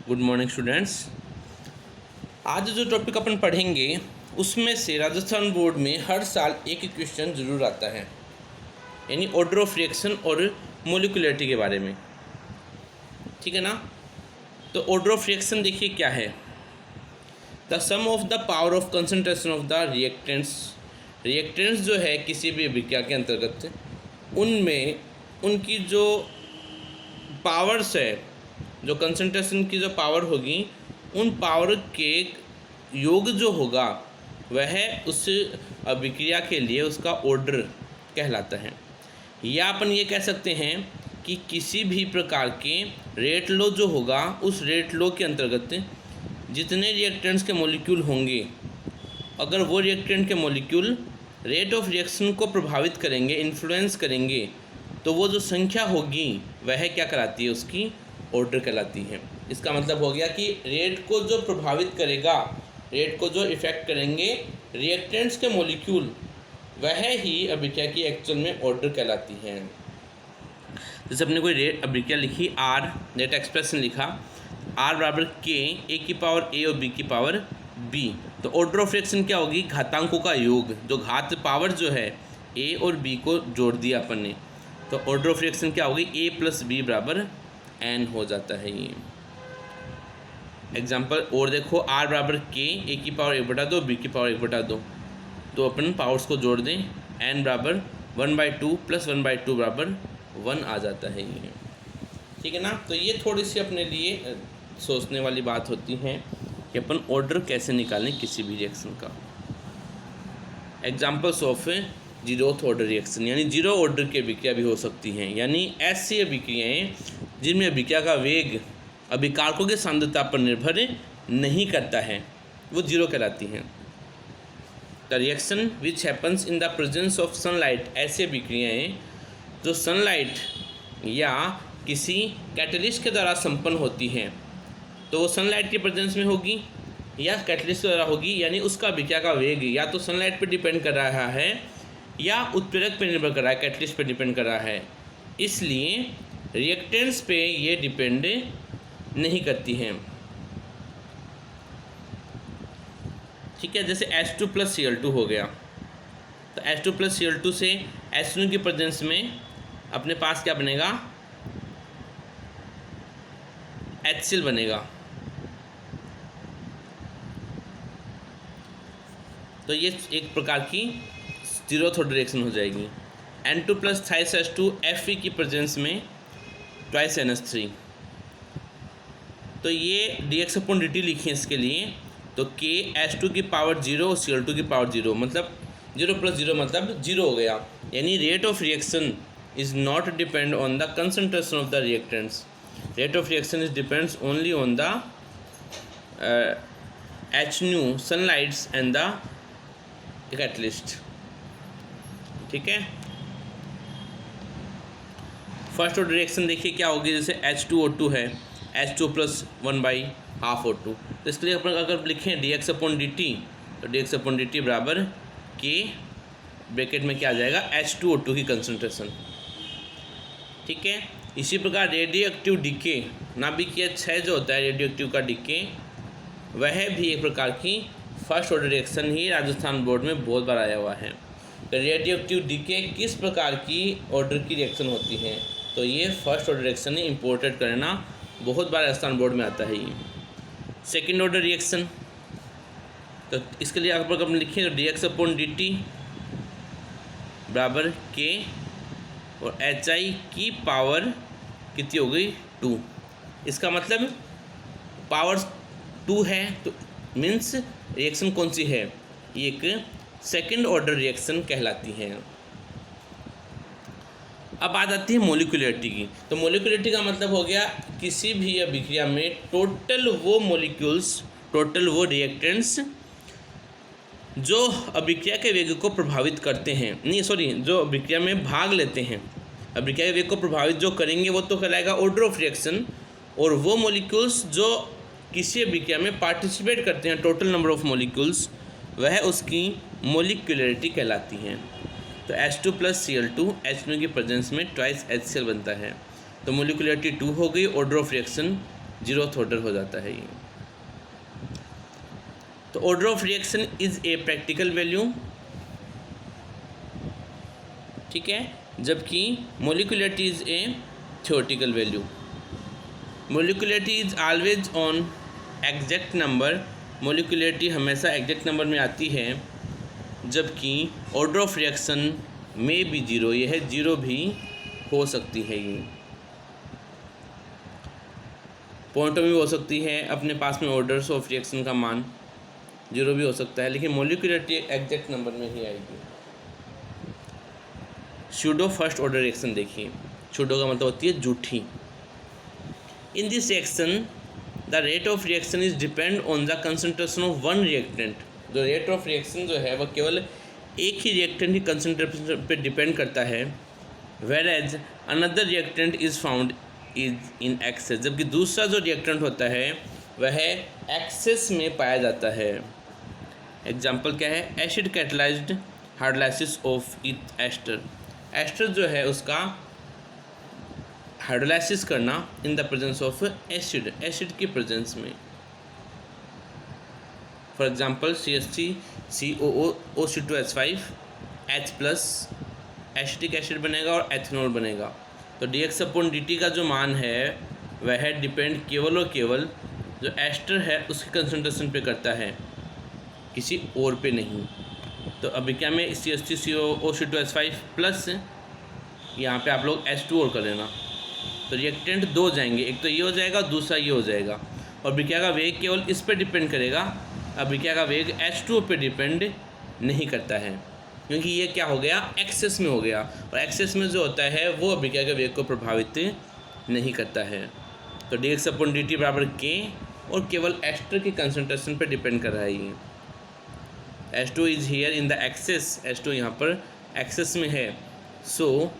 Good morning students. आज जो topic अपन पढ़ेंगे उसमें से राजस्थान बोर्ड में हर साल एक क्वेश्चन जरूर आता है, यानी ऑर्डर ऑफ रिएक्शन और मोलिकुलरिटी के बारे में। ठीक है ना। तो ऑर्डर ऑफ रिएक्शन देखिए क्या है। The sum of the power of concentration of the reactants. Reactants जो है किसी भी अभिक्रिया के अंतर्गत उनमें उनकी जो पावर्स है, जो कंसंट्रेशन की जो पावर होगी, उन पावर के योग जो होगा वह उस अभिक्रिया के लिए उसका ऑर्डर कहलाता है। या अपन ये कह सकते हैं कि किसी भी प्रकार के रेट लॉ जो होगा, उस रेट लॉ के अंतर्गत जितने रिएक्टेंट्स के मॉलिक्यूल होंगे, अगर वो रिएक्टेंट के मॉलिक्यूल रेट ऑफ रिएक्शन को प्रभावित करेंगे, इन्फ्लुएंस करेंगे, तो वो जो संख्या होगी वह क्या कहलाती है, उसकी ऑर्डर कहलाती है। इसका मतलब हो गया कि रेट को जो प्रभावित करेगा, रेट को जो इफ़ेक्ट करेंगे रिएक्टेंट्स के मॉलिक्यूल, वह ही अभिक्रिया की एक्चुअल में ऑर्डर कहलाती है। जैसे अपने कोई रेट अभिक्रिया लिखी आर, रेट एक्सप्रेशन लिखा आर बराबर के ए की पावर ए और बी की पावर बी, तो ऑर्डर ऑफ रिएक्शन क्या होगी, घातांकों का योग, जो घात पावर जो है ए और बी को जोड़ दिया अपन ने, तो ऑर्डर ऑफ रिएक्शन क्या होगी, ए प्लस बी बराबर एन हो जाता है। ये एग्जाम्पल और देखो, आर बराबर के ए की पावर 1/2 बी की पावर 1/2, तो अपन पावर्स को जोड़ दें, एन बराबर 1/2 प्लस 1/2 बराबर 1 आ जाता है ये। ठीक है ना। तो ये थोड़ी सी अपने लिए सोचने वाली बात होती है कि अपन ऑर्डर कैसे निकालें किसी भी रिएक्शन का। Examples of zeroth order reaction, यानी जीरो ऑर्डर की अभिक्रिया भी हो सकती हैं, यानी ऐसी अभिक्रियाएँ जिनमें अभिक्रिया का वेग अभिकारकों की सांद्रता पर निर्भर नहीं करता है, वो जीरो कहलाती हैं। The reaction which happens in the presence of sunlight, ऐसी अभिक्रियाएँ जो सनलाइट या किसी कैटलिस्ट के द्वारा संपन्न होती हैं, तो वो सनलाइट के प्रेजेंस में होगी या कैटलिस्ट के द्वारा होगी, यानी उसका अभिक्रिया का वेग या तो सनलाइट पर डिपेंड कर रहा है या उत्प्रेरक पर निर्भर कर रहा है, कैटलिस्ट पर डिपेंड कर रहा है। इसलिए रिएक्टेंट्स पे ये डिपेंड नहीं करती हैं। ठीक है। जैसे H2 प्लस Cl2 हो गया, तो H2 प्लस Cl2 से H2 की प्रेजेंस में अपने पास क्या बनेगा, HCl बनेगा। तो ये एक प्रकार की जीरोथ ऑर्डर रिएक्शन हो जाएगी। N2 प्लस Thys2 Fe की प्रेजेंस में ट्वाइस NH3, तो ये dx/dt लिखें इसके लिए, तो K H2 की पावर 0 और Cl2 की पावर 0, मतलब 0 + 0 मतलब 0 हो गया। यानी rate of reaction is not depend on the concentration of the reactants, rate of reaction is depends only on the HNu sunlights and the catalyst. ठीक है। फर्स्ट ऑर्डर रिएक्शन देखिए क्या होगी, जैसे H2O2 है, H2 प्लस 1/2 O2, तो इसके लिए अपन अगर लिखें dx/dt, तो dx/dt बराबर के ब्रैकेट में क्या आ जाएगा, H2O2 की कंसंट्रेशन। ठीक है। इसी प्रकार रेडियो एक्टिव डीके, नाभिकीय क्षय जो होता है रेडियो एक्टिव का डीके, वह भी एक प्रकार की फर्स्ट ऑर्डर रिएक्शन ही राजस्थान बोर्ड में बहुत बार आया हुआ है। तो रेडियो एक्टिव डीके किस प्रकार की ऑर्डर की रिएक्शन होती है, तो ये फर्स्ट ऑर्डर रिएक्शन ही इम्पोर्टेड करना बहुत बार राजस्थान बोर्ड में आता है ये। सेकेंड ऑर्डर रिएक्शन, तो इसके लिए अगर हम लिखें तो dx/dt बराबर के और HI की पावर कितनी हो गई, 2। इसका मतलब पावर 2 है, तो मीन्स रिएक्शन कौन सी है, ये एक सेकेंड ऑर्डर रिएक्शन कहलाती है। अब बात आती है मोलिकुलरिटी की। तो मोलिकुलरिटी का मतलब हो गया किसी भी अभिक्रिया में टोटल वो मॉलिक्यूल्स, टोटल वो रिएक्टेंट्स जो अभिक्रिया के वेग को प्रभावित करते हैं, नहीं सॉरी, जो अभिक्रिया में भाग लेते हैं, अभिक्रिया के वेग को प्रभावित जो करेंगे वो तो कहलाएगा ऑर्डर ऑफ रिएक्शन, और वो मॉलिक्यूल्स जो किसी अभिक्रिया में पार्टिसिपेट करते हैं, टोटल नंबर ऑफ मॉलिक्यूल्स, वह उसकी मोलिकुलरिटी कहलाती हैं। तो H2 प्लस Cl2 H2 की प्रेजेंस में ट्वाइस HCl बनता है, तो मोलिकुलरिटी 2 हो गई, order of reaction zeroth order हो जाता है ये। तो order of reaction is a practical value, ठीक है, जबकि molecularity is a theoretical value. Molecularity is always on exact number, molecularity हमेशा एग्जैक्ट नंबर में आती है, जबकि ऑर्डर ऑफ रिएक्शन में भी जीरो, यह जीरो भी हो सकती है, ये पॉइंटों में भी हो सकती है, अपने पास में ऑर्डर्स ऑफ रिएक्शन का मान जीरो भी हो सकता है, लेकिन मोलिकुलरिटी एग्जैक्ट नंबर में ही आएगी। सूडो फर्स्ट ऑर्डर रिएक्शन देखिए, सूडो का मतलब होती है झूठी। In this reaction the rate of reaction is depend on the concentration of one reactant. जो रेट ऑफ रिएक्शन जो है वह केवल एक ही रिएक्टेंट की कंसंट्रेशन पे डिपेंड करता है, whereas another reactant is found is in excess, जबकि दूसरा जो रिएक्टेंट होता है वह एक्सेस में पाया जाता है। एग्जाम्पल क्या है, एसिड कैटलाइज्ड हाइड्रोलाइसिस ऑफ इथ एस्टर। एस्टर जो है उसका हाइड्रोलाइसिस करना in the presence of acid, acid की प्रेजेंस में। For example CH3COO2H5 H+ acetic acid बनेगा और एथेनॉल बनेगा। तो dx/dt का जो मान है वह डिपेंड केवल और केवल जो एस्टर है उसकी कंसंट्रेशन पे करता है, किसी और पे नहीं। तो अभी क्या में CH3COO2H5 प्लस यहाँ पे आप लोग H2 और कर लेना, तो रिएक्टेंट दो जाएंगे, एक तो ये हो जाएगा, दूसरा ये हो जाएगा। और अभिक्रिया का वेग केवल इस पर डिपेंड करेगा, अभिक्रिया का वेग H2O पे डिपेंड नहीं करता है, क्योंकि ये क्या हो गया, एक्सेस में हो गया, और एक्सेस में जो होता है वो अभिक्रिया के वेग को प्रभावित नहीं करता है। तो dx/dt बराबर K, और केवल एस्टर की कंसंट्रेशन पर डिपेंड कर रहा है ये। H2 is here in the excess, H2 यहाँ पर एक्सेस में है, so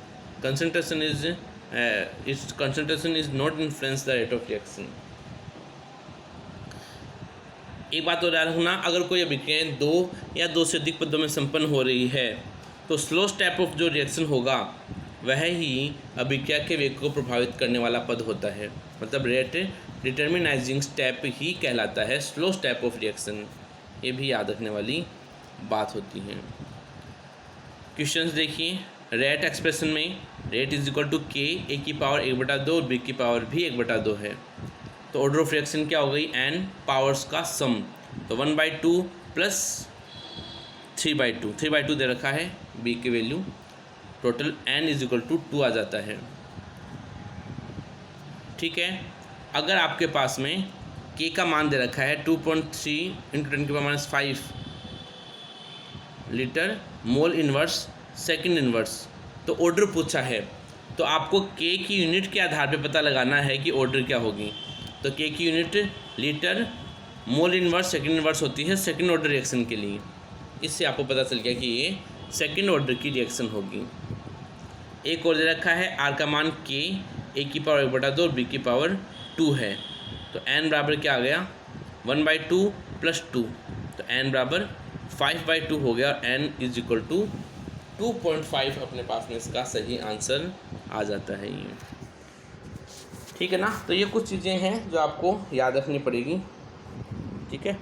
concentration is not influence the rate of reaction. एक बात और याद रखना, अगर कोई अभिक्रियाएं दो या दो से अधिक पदों में संपन्न हो रही है तो स्लो स्टेप ऑफ जो रिएक्शन होगा वह ही अभिक्रिया के वेग को प्रभावित करने वाला पद होता है, मतलब रेट डिटर्मिनाइजिंग स्टेप ही कहलाता है स्लो स्टेप ऑफ रिएक्शन। ये भी याद रखने वाली बात होती है। क्वेश्चंस देखिए, रेट एक्सप्रेशन में rate is equal to K, A की पावर 1/2 और B की पावर भी 1/2 है। तो ऑर्डर ऑफ रिएक्शन क्या हो गई, n पावर्स का सम, तो 1/2 प्लस 3/2, 3/2 दे रखा है B की value, total n is equal to 2 आ जाता है। ठीक है, अगर आपके पास में K का मान दे रखा है 2.3 × 10⁻⁵ litre mole inverse second inverse, तो ऑर्डर पूछा है, तो आपको K की यूनिट के आधार पे पता लगाना है कि ऑर्डर क्या होगी। तो K की unit litre mole inverse second inverse होती है सेकंड ऑर्डर रिएक्शन के लिए। इससे आपको पता चल गया कि ये सेकंड ऑर्डर की रिएक्शन होगी। एक और दे रखा है R का मान K, A की पावर 1/2 और B की पावर 2 है, तो n बराबर क्या आ गया, 1/2 प्लस 2, तो n बराबर 5/2 हो गया, और n इज इक्वल टू 2.5 अपने पास में इसका सही आंसर आ जाता है ये। ठीक है ना, तो ये कुछ चीज़ें हैं जो आपको याद रखनी पड़ेगी। ठीक है।